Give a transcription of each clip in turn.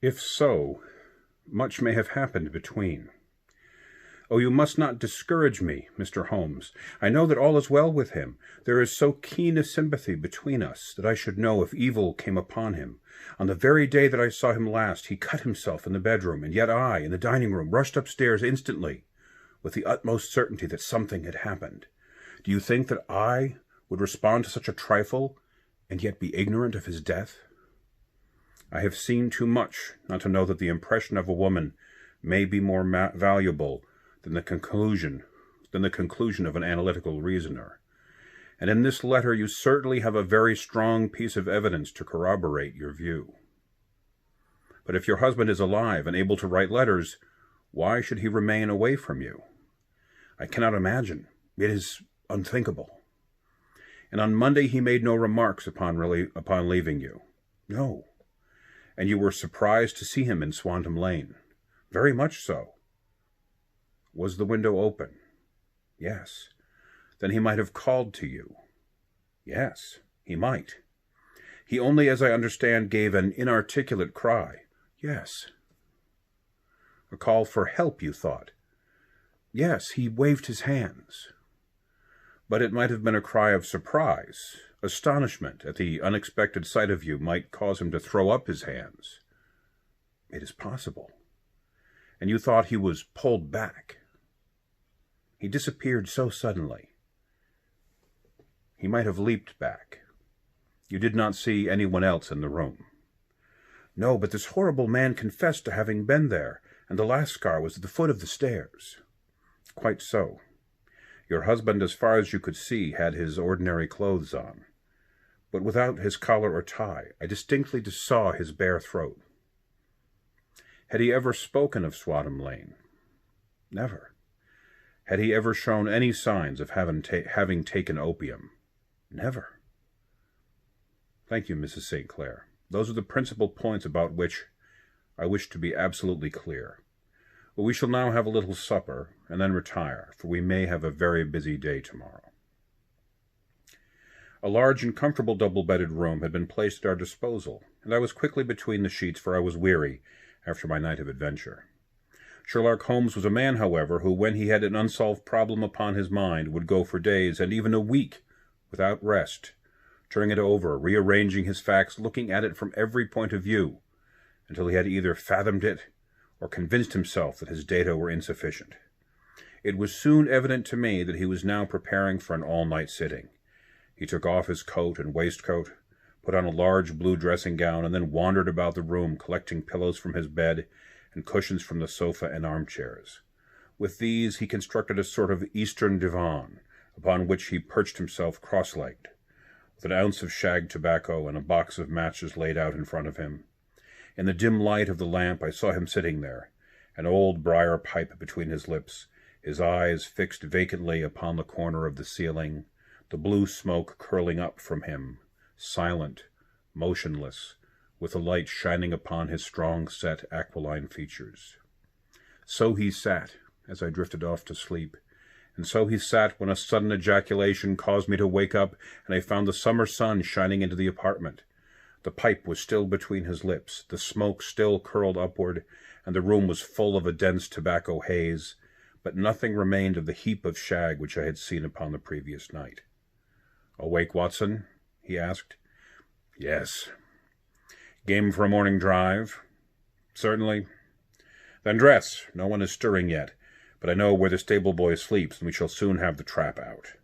If so, much may have happened between. Oh, you must not discourage me, Mr. Holmes. I know that all is well with him. There is so keen a sympathy between us that I should know if evil came upon him. On the very day that I saw him last, he cut himself in the bedroom, and yet I, in the dining room, rushed upstairs instantly, with the utmost certainty that something had happened. Do you think that I would respond to such a trifle, and yet be ignorant of his death? I have seen too much not to know that the impression of a woman may be more valuable than the conclusion of an analytical reasoner. And in this letter you certainly have a very strong piece of evidence to corroborate your view. But if your husband is alive and able to write letters, why should he remain away from you? I cannot imagine. It is unthinkable. And on Monday he made no remarks upon leaving you. No. And you were surprised to see him in Swanham Lane. Very much so. Was the window open? Yes. Then he might have called to you. Yes, he might. He only, as I understand, gave an inarticulate cry. Yes. A call for help, you thought. Yes, he waved his hands. But it might have been a cry of surprise. Astonishment at the unexpected sight of you might cause him to throw up his hands. It is possible. And you thought he was pulled back. He disappeared so suddenly. He might have leaped back. You did not see anyone else in the room. No, but this horrible man confessed to having been there, and the Lascar was at the foot of the stairs. Quite so. Your husband, as far as you could see, had his ordinary clothes on, but without his collar or tie. I distinctly saw his bare throat. Had he ever spoken of Swanham Lane? Never. Had he ever shown any signs of having taken opium? Never. Thank you, Mrs. St. Clair. Those are the principal points about which I wish to be absolutely clear. But we shall now have a little supper, and then retire, for we may have a very busy day tomorrow. A large and comfortable double-bedded room had been placed at our disposal, and I was quickly between the sheets, for I was weary after my night of adventure. Sherlock Holmes was a man, however, who, when he had an unsolved problem upon his mind, would go for days and even a week without rest, turning it over, rearranging his facts, looking at it from every point of view, until he had either fathomed it or convinced himself that his data were insufficient. It was soon evident to me that he was now preparing for an all-night sitting. He took off his coat and waistcoat, put on a large blue dressing-gown, and then wandered about the room, collecting pillows from his bed and cushions from the sofa and armchairs. With these he constructed a sort of eastern divan, upon which he perched himself cross-legged, with an ounce of shag tobacco and a box of matches laid out in front of him. In the dim light of the lamp I saw him sitting there, an old briar pipe between his lips, his eyes fixed vacantly upon the corner of the ceiling, the blue smoke curling up from him, silent, motionless, with the light shining upon his strong-set, aquiline features. So he sat, as I drifted off to sleep, and so he sat when a sudden ejaculation caused me to wake up, and I found the summer sun shining into the apartment. The pipe was still between his lips, the smoke still curled upward, and the room was full of a dense tobacco haze, but nothing remained of the heap of shag which I had seen upon the previous night. "Awake, Watson?" he asked. "Yes." "Game for a morning drive?" "Certainly." "Then dress. No one is stirring yet, but I know where the stable boy sleeps, and we shall soon have the trap out."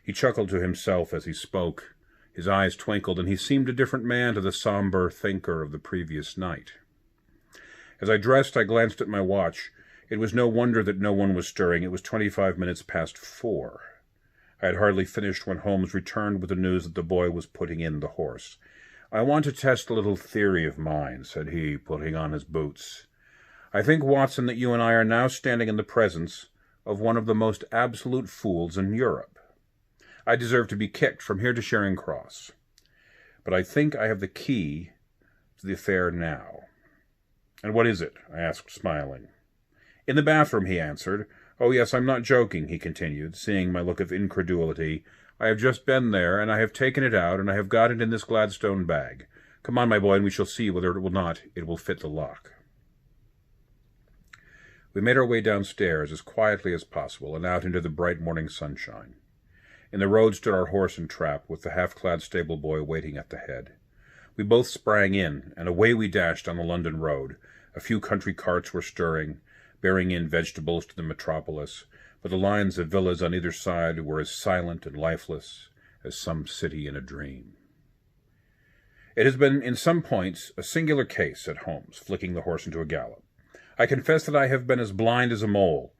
He chuckled to himself as he spoke. His eyes twinkled, and he seemed a different man to the somber thinker of the previous night. As I dressed, I glanced at my watch. It was no wonder that no one was stirring. It was 25 minutes past 4. I had hardly finished when Holmes returned with the news that the boy was putting in the horse. "I want to test a little theory of mine," said he, putting on his boots. "I think, Watson, that you and I are now standing in the presence of one of the most absolute fools in Europe. I deserve to be kicked from here to Charing Cross. But I think I have the key to the affair now." "And what is it?" I asked, smiling. "In the bathroom," he answered. "Oh, yes, I'm not joking," he continued, seeing my look of incredulity. "I have just been there, and I have taken it out, and I have got it in this Gladstone bag. Come on, my boy, and we shall see whether it will fit the lock. We made our way downstairs as quietly as possible and out into the bright morning sunshine. In the road stood our horse and trap, with the half-clad stable boy waiting at the head. We both sprang in, and away we dashed on the London road. A few country carts were stirring, bearing in vegetables to the metropolis, but the lines of villas on either side were as silent and lifeless as some city in a dream. It has been, in some points, a singular case, said Holmes, flicking the horse into a gallop. I confess that I have been as blind as a mole,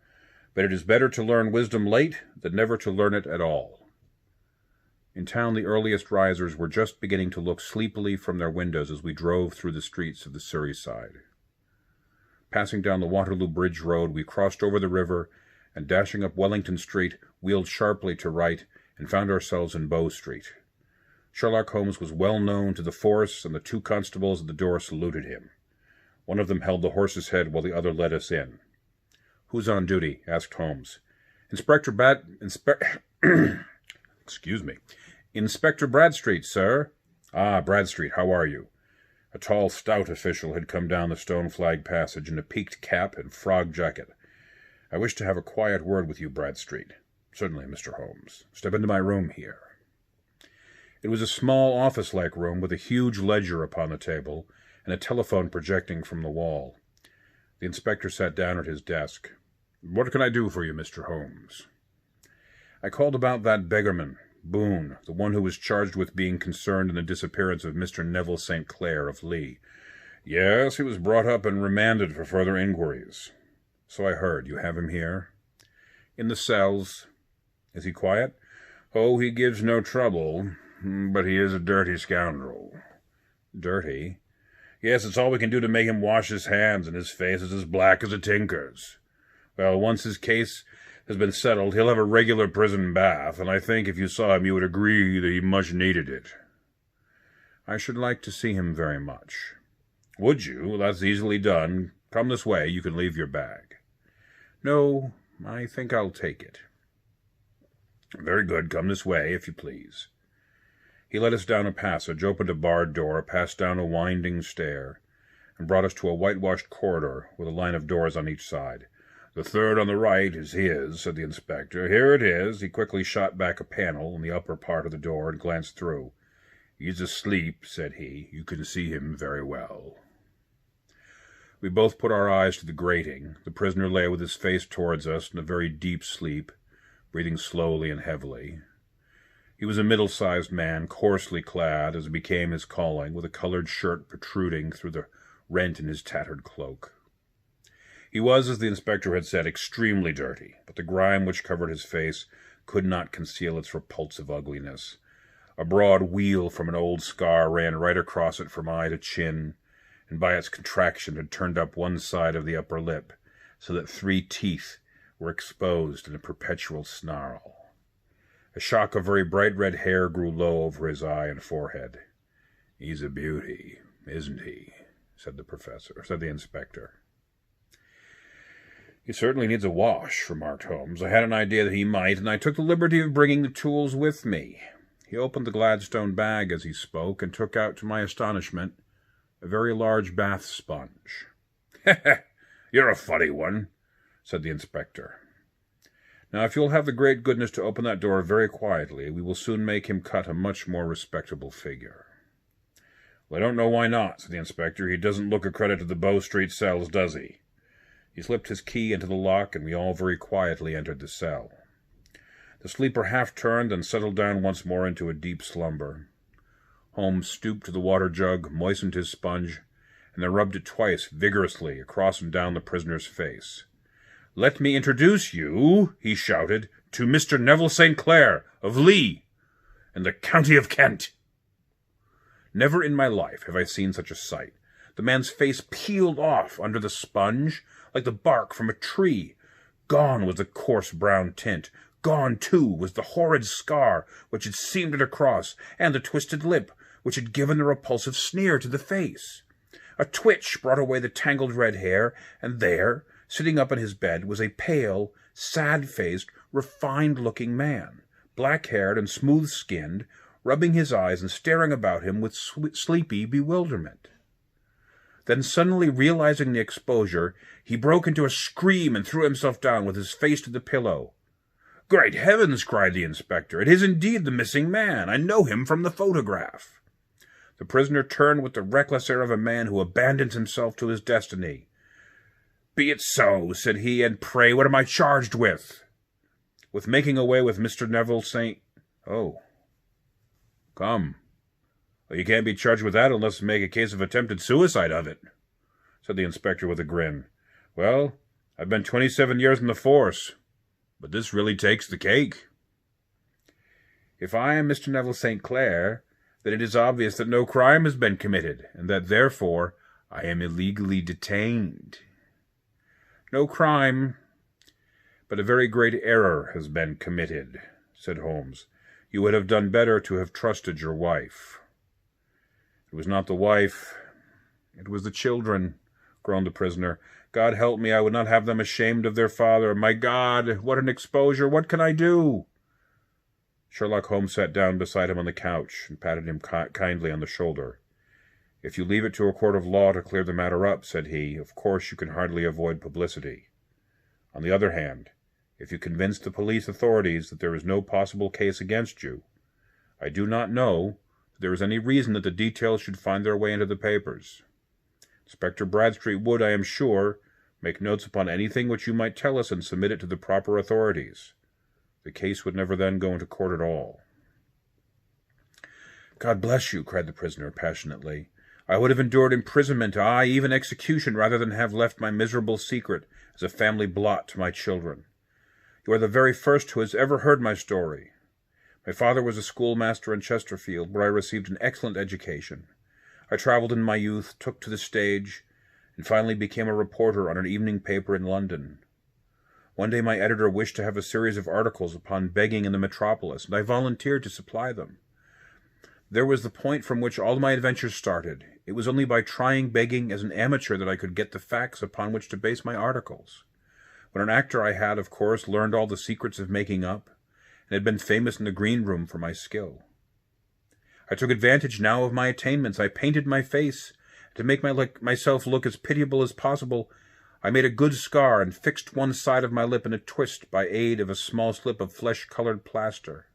but it is better to learn wisdom late than never to learn it at all. In town, the earliest risers were just beginning to look sleepily from their windows as we drove through the streets of the Surrey side. Passing down the Waterloo Bridge Road, we crossed over the river, and dashing up Wellington Street, wheeled sharply to right, and found ourselves in Bow Street. Sherlock Holmes was well known to the force, and the two constables at the door saluted him. One of them held the horse's head while the other led us in. "Who's on duty?" asked Holmes. Inspector Bradstreet, sir." "Ah, Bradstreet, how are you?" A tall, stout official had come down the stone-flagged passage in a peaked cap and frog jacket. "I wish to have a quiet word with you, Bradstreet." "Certainly, Mr. Holmes. Step into my room here." It was a small office-like room with a huge ledger upon the table and a telephone projecting from the wall. The inspector sat down at his desk. "What can I do for you, Mr. Holmes?" "I called about that beggarman, Boone, the one who was charged with being concerned in the disappearance of Mr. Neville St. Clair of Lee." "Yes, he was brought up and remanded for further inquiries." "So I heard. You have him here?" "In the cells." "Is he quiet?" "Oh, he gives no trouble, but he is a dirty scoundrel." "Dirty?" "Yes, it's all we can do to make him wash his hands, and his face is as black as a tinker's. Well, once his case has been settled, he'll have a regular prison bath, and I think if you saw him you would agree that he much needed it." "I should like to see him very much." "Would you? Well, that's easily done. Come this way. You can leave your bag." "No, I think I'll take it." "Very good. Come this way, if you please." He led us down a passage, opened a barred door, passed down a winding stair, and brought us to a whitewashed corridor with a line of doors on each side. "The third on the right is his," said the inspector. "Here it is." He quickly shot back a panel in the upper part of the door and glanced through. "He's asleep," said he. "You can see him very well." We both put our eyes to the grating. The prisoner lay with his face towards us in a very deep sleep, breathing slowly and heavily. He was a middle-sized man, coarsely clad, as became his calling, with a colored shirt protruding through the rent in his tattered cloak. He was, as the inspector had said, extremely dirty, but the grime which covered his face could not conceal its repulsive ugliness. A broad wheal from an old scar ran right across it from eye to chin, and by its contraction had turned up one side of the upper lip, so that 3 teeth were exposed in a perpetual snarl. A shock of very bright red hair grew low over his eye and forehead. "He's a beauty, isn't he?" said the inspector. "He certainly needs a wash," remarked Holmes. "I had an idea that he might, and I took the liberty of bringing the tools with me." He opened the Gladstone bag as he spoke, and took out, to my astonishment, a very large bath sponge. "You're a funny one," said the inspector. "Now, if you'll have the great goodness to open that door very quietly, we will soon make him cut a much more respectable figure." "Well, I don't know why not," said the inspector. "He doesn't look a credit to the Bow Street cells, does he?" He slipped his key into the lock, and we all very quietly entered the cell. The sleeper half turned and settled down once more into a deep slumber. Holmes stooped to the water jug, moistened his sponge, and then rubbed it twice vigorously across and down the prisoner's face. "Let me introduce you," he shouted, "to Mr. Neville St. Clair of Lee, in the county of Kent." Never in my life have I seen such a sight. The man's face peeled off under the sponge like the bark from a tree. Gone was the coarse brown tint. Gone, too, was the horrid scar which had seamed it across, and the twisted lip which had given the repulsive sneer to the face. A twitch brought away the tangled red hair, and there, sitting up in his bed, was a pale, sad-faced, refined-looking man, black-haired and smooth-skinned, rubbing his eyes and staring about him with sleepy bewilderment. Then, suddenly realizing the exposure, he broke into a scream and threw himself down with his face to the pillow. "Great heavens!" cried the inspector. "It is indeed the missing man. I know him from the photograph." The prisoner turned with the reckless air of a man who abandons himself to his destiny. "Be it so," said he, "and pray, what am I charged with?" "With making away with Mr. Neville St. Oh. Come. Well, you can't be charged with that unless you make a case of attempted suicide of it," said the inspector with a grin. "Well, I've been 27 years in the force, but this really takes the cake." "If I am Mr. Neville St. Clair, then it is obvious that no crime has been committed, and that, therefore, I am illegally detained." "No crime, but a very great error has been committed," said Holmes. "You would have done better to have trusted your wife." "It was not the wife, it was the children," groaned the prisoner. "God help me, I would not have them ashamed of their father. My God, what an exposure! What can I do?" Sherlock Holmes sat down beside him on the couch and patted him kindly on the shoulder. "If you leave it to a court of law to clear the matter up," said he, "of course you can hardly avoid publicity. On the other hand, if you convince the police authorities that there is no possible case against you, I do not know that there is any reason that the details should find their way into the papers. Inspector Bradstreet would, I am sure, make notes upon anything which you might tell us and submit it to the proper authorities. The case would never then go into court at all." "God bless you," cried the prisoner passionately. "I would have endured imprisonment, aye, even execution, rather than have left my miserable secret as a family blot to my children. You are the very first who has ever heard my story. My father was a schoolmaster in Chesterfield, where I received an excellent education. I travelled in my youth, took to the stage, and finally became a reporter on an evening paper in London. One day my editor wished to have a series of articles upon begging in the metropolis, and I volunteered to supply them. There was the point from which all my adventures started. It was only by trying begging as an amateur that I could get the facts upon which to base my articles. When an actor I had, of course, learned all the secrets of making up, and had been famous in the green room for my skill. I took advantage now of my attainments. I painted my face. To make myself look as pitiable as possible, I made a good scar and fixed one side of my lip in a twist by aid of a small slip of flesh-colored plaster.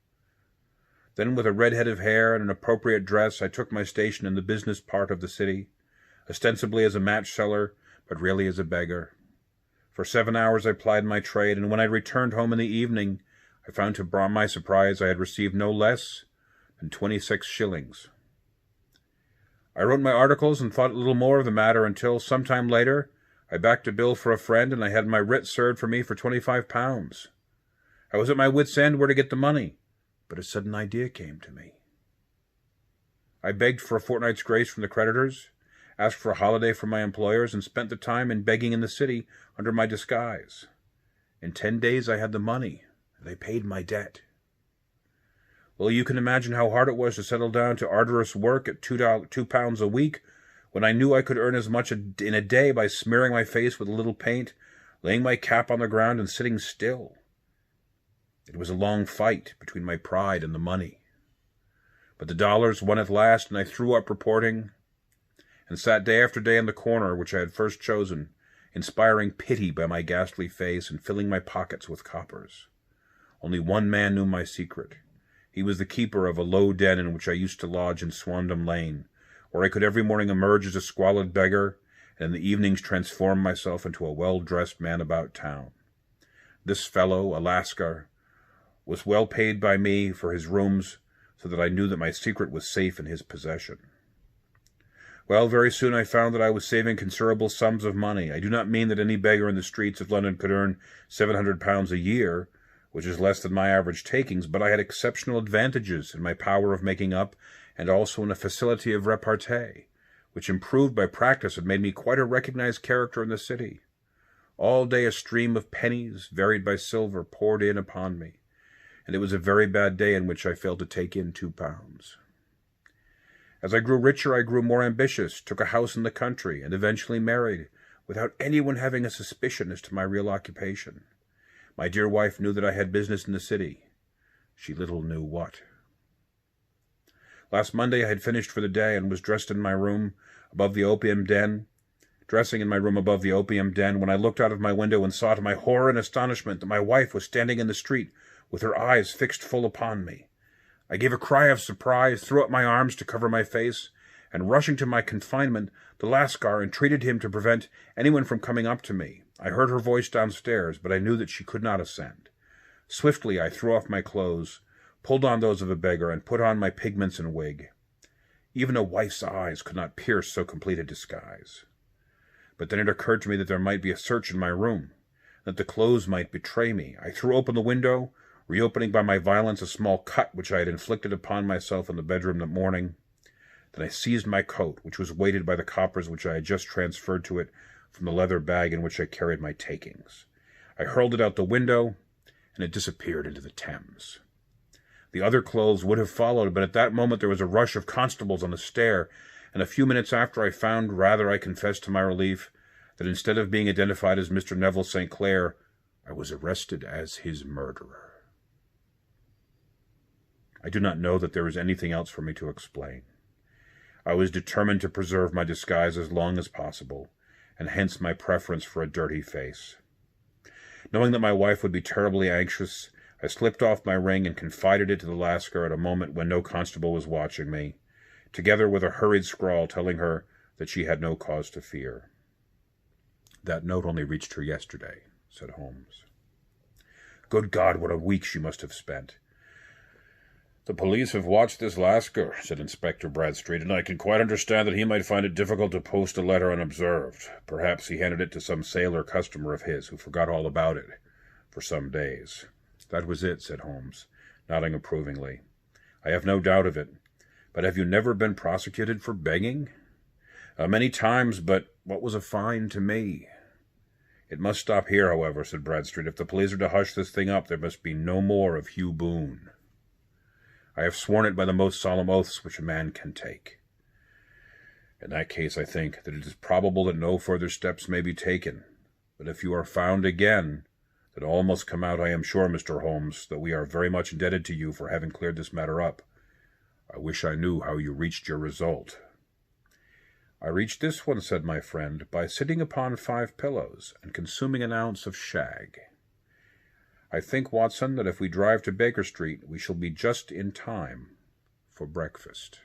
Then, with a red head of hair and an appropriate dress, I took my station in the business part of the city, ostensibly as a match-seller, but really as a beggar. For 7 hours I plied my trade, and when I returned home in the evening, I found to my surprise I had received no less than 26 shillings. I wrote my articles and thought a little more of the matter until, some time later, I backed a bill for a friend, and I had my writ served for me for £25. I was at my wit's end where to get the money, but a sudden idea came to me. I begged for a fortnight's grace from the creditors, asked for a holiday from my employers, and spent the time in begging in the city under my disguise. In 10 days I had the money, and I paid my debt. Well, you can imagine how hard it was to settle down to arduous work at £2 a week, when I knew I could earn as much in a day by smearing my face with a little paint, laying my cap on the ground, and sitting still. It was a long fight between my pride and the money. But the dollars won at last, and I threw up reporting, and sat day after day in the corner which I had first chosen, inspiring pity by my ghastly face and filling my pockets with coppers. Only one man knew my secret. He was the keeper of a low den in which I used to lodge in Swandam Lane, where I could every morning emerge as a squalid beggar, and in the evenings transform myself into a well-dressed man about town. This fellow, a Lascar, was well paid by me for his rooms, so that I knew that my secret was safe in his possession. Well, very soon I found that I was saving considerable sums of money. I do not mean that any beggar in the streets of London could earn £700 a year, which is less than my average takings, but I had exceptional advantages in my power of making up, and also in a facility of repartee, which, improved by practice, had made me quite a recognized character in the city. All day a stream of pennies, varied by silver, poured in upon me, and it was a very bad day in which I failed to take in £2. As I grew richer, I grew more ambitious, took a house in the country, and eventually married, without anyone having a suspicion as to my real occupation. My dear wife knew that I had business in the city. She little knew what. Last Monday I had finished for the day and was dressing in my room above the opium den, when I looked out of my window and saw to my horror and astonishment that my wife was standing in the street with her eyes fixed full upon me. I gave a cry of surprise, threw up my arms to cover my face, and rushing to my confinement, the Lascar entreated him to prevent anyone from coming up to me. I heard her voice downstairs, but I knew that she could not ascend. Swiftly I threw off my clothes, pulled on those of a beggar, and put on my pigments and wig. Even a wife's eyes could not pierce so complete a disguise. But then it occurred to me that there might be a search in my room, that the clothes might betray me. I threw open the window, reopening by my violence a small cut which I had inflicted upon myself in the bedroom that morning. Then I seized my coat, which was weighted by the coppers which I had just transferred to it from the leather bag in which I carried my takings. I hurled it out the window, and it disappeared into the Thames. The other clothes would have followed, but at that moment there was a rush of constables on the stair, and a few minutes after I found, rather I confess to my relief, that instead of being identified as Mr. Neville St. Clair, I was arrested as his murderer. I do not know that there is anything else for me to explain. I was determined to preserve my disguise as long as possible, and hence my preference for a dirty face. Knowing that my wife would be terribly anxious, I slipped off my ring and confided it to the Lascar at a moment when no constable was watching me, together with a hurried scrawl telling her that she had no cause to fear. "That note only reached her yesterday," said Holmes. "Good God, what a week she must have spent!" "The police have watched this Lascar," said Inspector Bradstreet, "and I can quite understand that he might find it difficult to post a letter unobserved. Perhaps he handed it to some sailor customer of his who forgot all about it for some days." "That was it," said Holmes, nodding approvingly. "I have no doubt of it. But have you never been prosecuted for begging?" "Many times, but what was a fine to me?" "It must stop here, however," said Bradstreet. "If the police are to hush this thing up, there must be no more of Hugh Boone." "I have sworn it by the most solemn oaths which a man can take." "In that case, I think that it is probable that no further steps may be taken. But if you are found again, then all must come out. I am sure, Mr. Holmes, that we are very much indebted to you for having cleared this matter up. I wish I knew how you reached your result." "I reached this one," said my friend, "by sitting upon 5 pillows and consuming an ounce of shag. I think, Watson, that if we drive to Baker Street, we shall be just in time for breakfast."